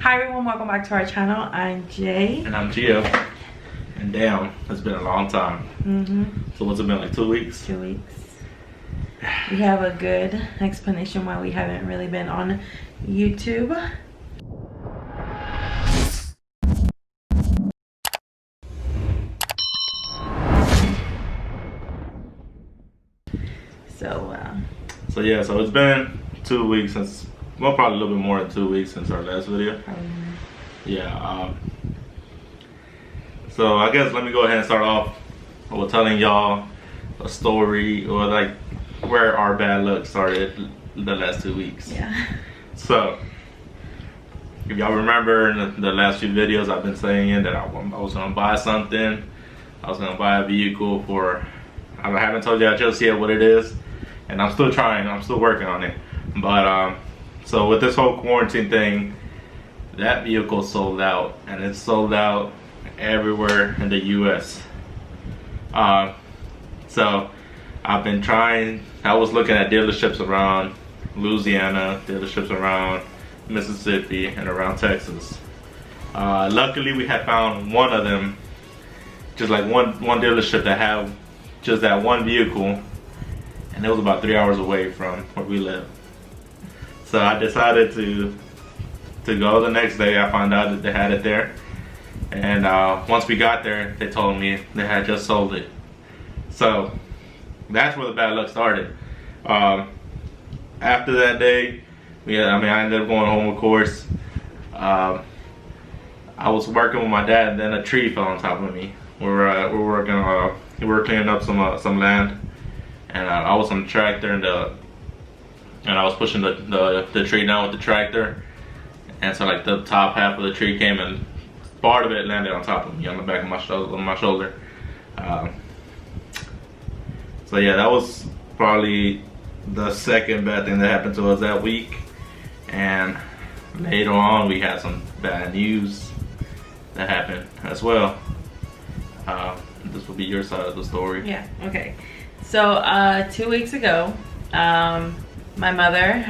Hi everyone, welcome back to our channel. I'm Jay. And I'm Gio. And damn, it's been a long time. So what's it been, like 2 weeks? 2 weeks. We have a good explanation why we haven't really been on YouTube. So yeah, so it's been 2 weeks since, well, probably a little bit more than 2 weeks since our last video. Yeah. So I guess let me go ahead and start off with telling y'all a story, or like where our bad luck started the last 2 weeks. Yeah. So if y'all remember in the last few videos, I've been saying that I was gonna buy something. I was gonna buy a vehicle for, I haven't told y'all just yet what it is, and I'm still trying, I'm still working on it. But so with this whole quarantine thing, that vehicle sold out, and it's sold out everywhere in the US. So I've been trying, I was looking at dealerships around Louisiana, dealerships around Mississippi, and around Texas. Luckily we had found one of them, just like one dealership that had just that one vehicle, and it was about 3 hours away from where we live. So I decided to go the next day. I found out that they had it there, and once we got there, they told me they had just sold it. So that's where the bad luck started. After that day, I ended up going home, of course. I was working with my dad, and then a tree fell on top of me. We were cleaning up some land, and I was on the tractor, and I was pushing the tree down with the tractor, and so like the top half of the tree came, and part of it landed on top of me, on the back of my shoulder. So yeah, that was probably the second bad thing that happened to us that week. And later on, we had some bad news that happened as well. This will be your side of the story. Yeah, okay. So 2 weeks ago, my mother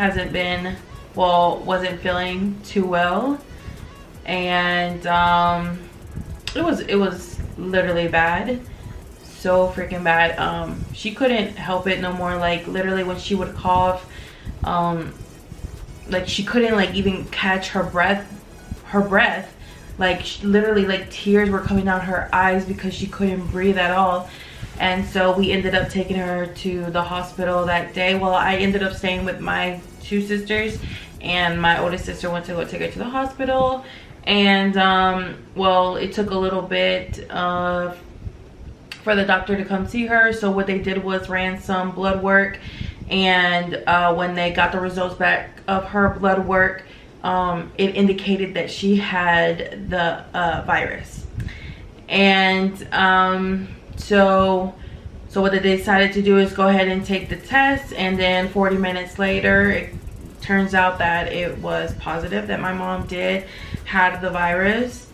wasn't feeling too well, and it was literally bad, so freaking bad. She couldn't help it no more. Like literally when she would cough, like she couldn't like even catch her breath. Like literally like tears were coming down her eyes because she couldn't breathe at all. And so we ended up taking her to the hospital that day. Well, I ended up staying with my two sisters, and my oldest sister went to go take her to the hospital. And well, it took a little bit for the doctor to come see her. So what they did was ran some blood work, and when they got the results back of her blood work, it indicated that she had the virus. And so what they decided to do is go ahead and take the test, and then 40 minutes later it turns out that it was positive that my mom did have the virus.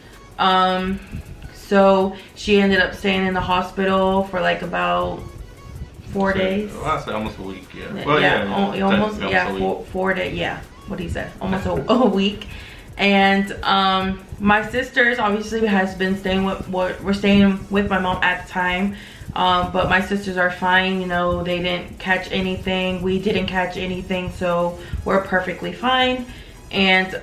So she ended up staying in the hospital for like about 4 days. Well, I say almost a week, yeah. Well, almost 4 days, yeah. What he said, almost a week. And my sisters obviously has been staying with my mom at the time, but my sisters are fine. You know, they didn't catch anything, we didn't catch anything, so we're perfectly fine. And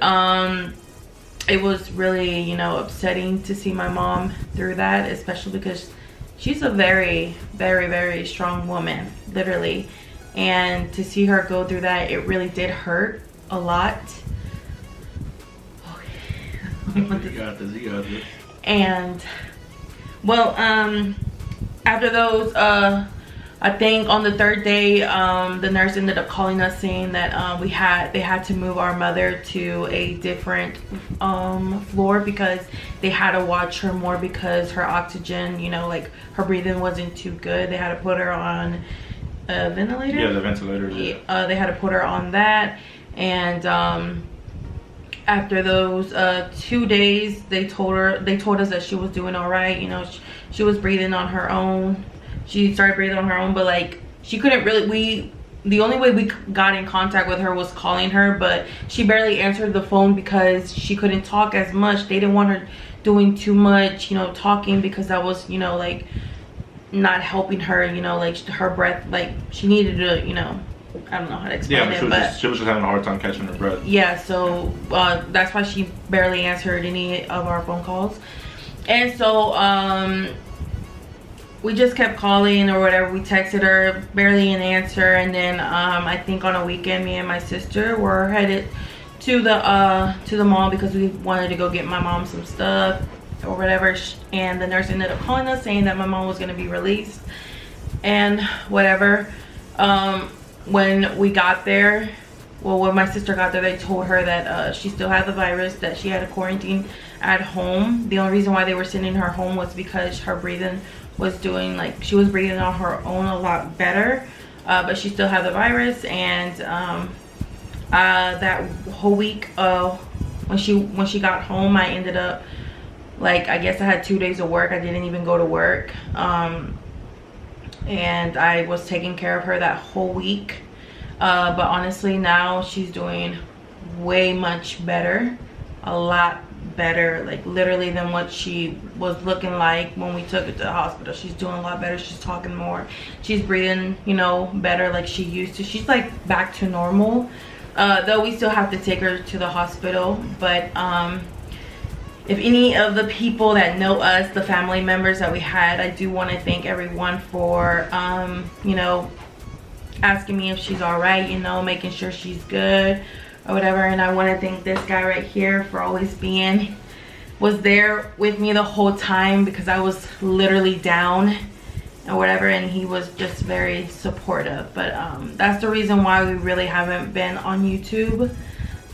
it was really, you know, upsetting to see my mom through that, especially because she's a very, very, very strong woman, literally. And to see her go through that, it really did hurt a lot. You got this. And well, after those, I think on the third day, the nurse ended up calling us saying that they had to move our mother to a different floor, because they had to watch her more because her oxygen, you know, like her breathing wasn't too good. They had to put her on a ventilator. Yeah, the ventilator. Yeah. They had to put her on that. And after those 2 days, they told us that she was doing all right. You know, she was breathing on her own. She started breathing on her own, but like she couldn't really, the only way we got in contact with her was calling her, but she barely answered the phone because she couldn't talk as much. They didn't want her doing too much, you know, talking, because that was, you know, like not helping her, you know, like her breath, like she needed to, you know, I don't know how to explain it, but she was just having a hard time catching her breath. Yeah, so that's why she barely answered any of our phone calls. And so we just kept calling or whatever. We texted her, barely an answer. And then I think on a weekend, me and my sister were headed to the mall because we wanted to go get my mom some stuff or whatever. And the nurse ended up calling us saying that my mom was going to be released and whatever. When we got there, well, when my sister got there, they told her that she still had the virus, that she had a quarantine at home. The only reason why they were sending her home was because her breathing was doing, like, she was breathing on her own a lot better, but she still had the virus. And that whole week when she got home, I ended up, like, I guess I had 2 days of work. I didn't even go to work, and I was taking care of her that whole week. But honestly, now she's doing way much better, a lot better, like literally than what she was looking like when we took her to the hospital. She's doing a lot better. She's talking more. She's breathing, you know, better like she used to. She's like back to normal, though we still have to take her to the hospital. But if any of the people that know us, the family members that we had, I do want to thank everyone for you know, asking me if she's all right, you know, making sure she's good or whatever. And I want to thank this guy right here for always was there with me the whole time, because I was literally down or whatever, and he was just very supportive. But that's the reason why we really haven't been on YouTube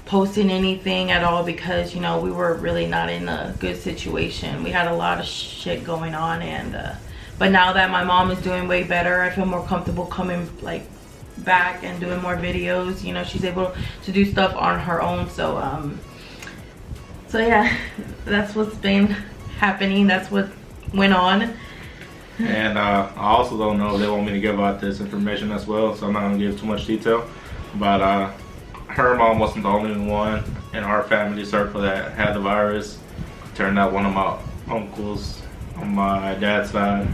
posting anything at all, because, you know, we were really not in a good situation. We had a lot of shit going on, and but now that my mom is doing way better, I feel more comfortable coming like back and doing more videos. You know, she's able to do stuff on her own. So so yeah, that's what's been happening. That's what went on. And I also don't know if they want me to give out this information as well, so I'm not gonna give too much detail. But her mom wasn't the only one in our family circle that had the virus. Turned out one of my uncles on my dad's side,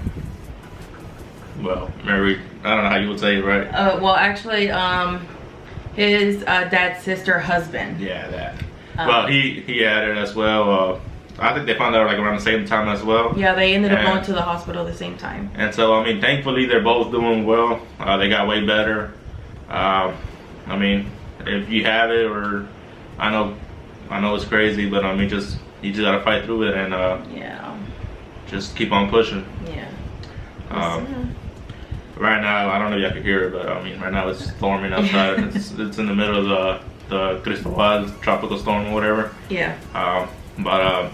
well, married, I don't know how you would say it, right? Well, actually, his dad's sister husband. Yeah, that. Well, he had it as well. I think they found out like around the same time as well. Yeah, they ended up going to the hospital at the same time. And so, I mean, thankfully they're both doing well. They got way better. I mean, if you have it, or I know it's crazy, but I mean, you just gotta fight through it and yeah, just keep on pushing. Yeah. Right now, I don't know if y'all can hear it, but I mean, right now it's storming outside. it's in the middle of the Cristobal tropical storm or whatever. Yeah. But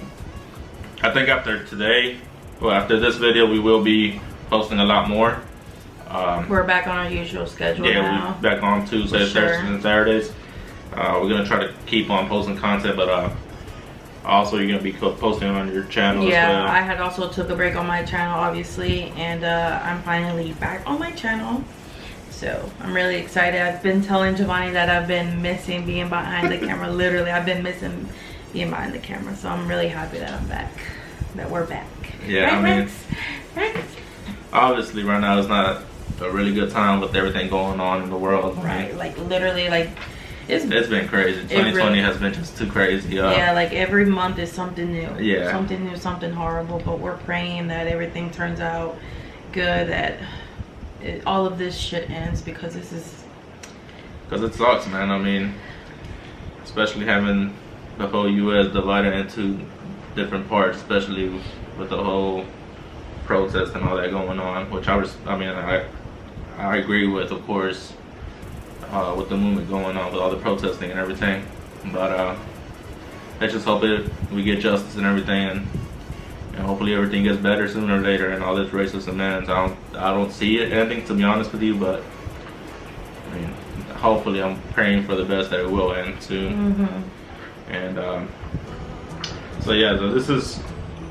I think after today, well, after this video, we will be posting a lot more. We're back on our usual schedule now. Yeah, we're back on Tuesdays, Thursdays, and Saturdays. We're gonna try to keep on posting content, but also you're gonna be posting on your channel. Yeah, as well. I had also took a break on my channel, obviously, and I'm finally back on my channel. So I'm really excited. I've been telling Giovanni that I've been missing being behind the camera. Literally, I've been missing being behind the camera. So I'm really happy that I'm back, that we're back. Yeah, right, I mean, Rex? obviously right now is not a really good time with everything going on in the world. Right, like literally, like it's been crazy. 2020 really has been just too crazy. Yeah, like every month is something new. Yeah, something new, something horrible. But we're praying that everything turns out good, that all of this shit ends, because this is, because it sucks, man. I mean, especially having the whole U.S. divided into different parts, especially with the whole protest and all that going on, which I agree with, of course, with the movement going on, with all the protesting and everything. But let's just hope we get justice and everything, and hopefully everything gets better sooner or later, and all this racism ends. I don't see it ending, to be honest with you, but I mean, hopefully I'm praying for the best that it will end soon. Mm-hmm. And so yeah, so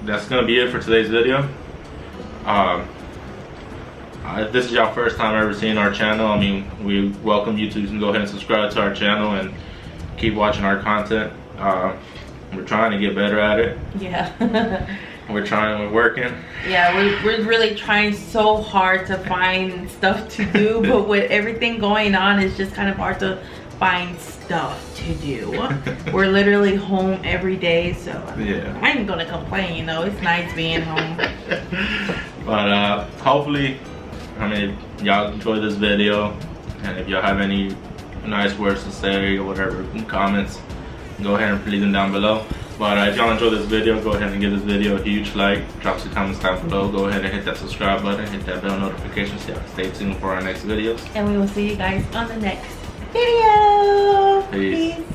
that's gonna be it for today's video. If this is your first time ever seeing our channel, I mean, we welcome you to go ahead and subscribe to our channel and keep watching our content. We're trying to get better at it. Yeah. We're working. Yeah, we're really trying so hard to find stuff to do, but with everything going on, it's just kind of hard to find stuff to do. We're literally home every day, so yeah. I ain't gonna complain, you know, it's nice being home. But hopefully, I mean, y'all enjoy this video, and if y'all have any nice words to say or whatever, comments, go ahead and leave them down below. But if y'all enjoy this video, go ahead and give this video a huge like, drop some comments down below, go ahead and hit that subscribe button, hit that bell notification so y'all stay tuned for our next videos. And we will see you guys on the next video. Peace.